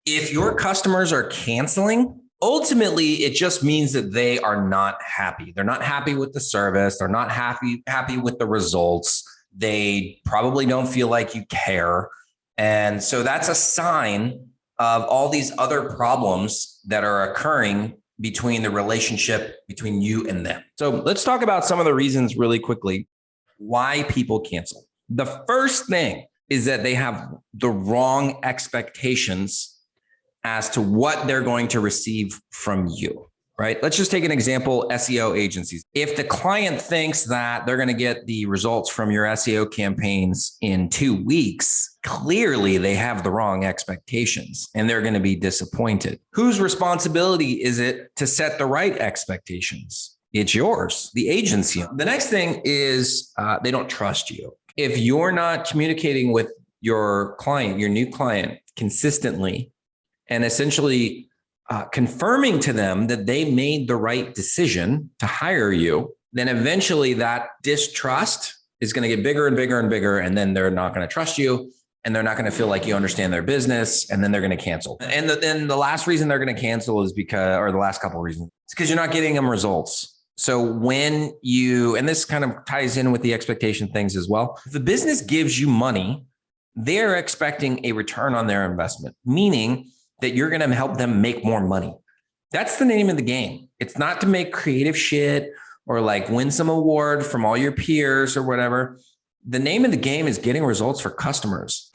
If your customers are canceling, ultimately it just means that they are not happy. They're not happy with the service. They're not happy with the results. They probably don't feel like you care. And so that's a sign of all these other problems that are occurring between the relationship between you and them. So let's talk about some of the reasons really quickly why people cancel. The first thing is that they have the wrong expectations as to what they're going to receive from you, right? Let's just take an example, SEO agencies. If the client thinks that they're going to get the results from your SEO campaigns in 2 weeks, clearly they have the wrong expectations and they're going to be disappointed. Whose responsibility is it to set the right expectations? It's yours, the agency. The next thing is they don't trust you. If you're not communicating with your client, your new client consistently, and essentially confirming to them that they made the right decision to hire you, then eventually that distrust is going to get bigger and bigger and bigger. And then they're not going to trust you and they're not going to feel like you understand their business. And then they're going to cancel. And then the last reason they're going to cancel is because, or the last couple of reasons, it's because you're not getting them results. So when you, and this kind of ties in with the expectation things as well, if the business gives you money, they're expecting a return on their investment, meaning that you're going to help them make more money. That's the name of the game. It's not to make creative shit or like win some award from all your peers or whatever. The name of the game is getting results for customers.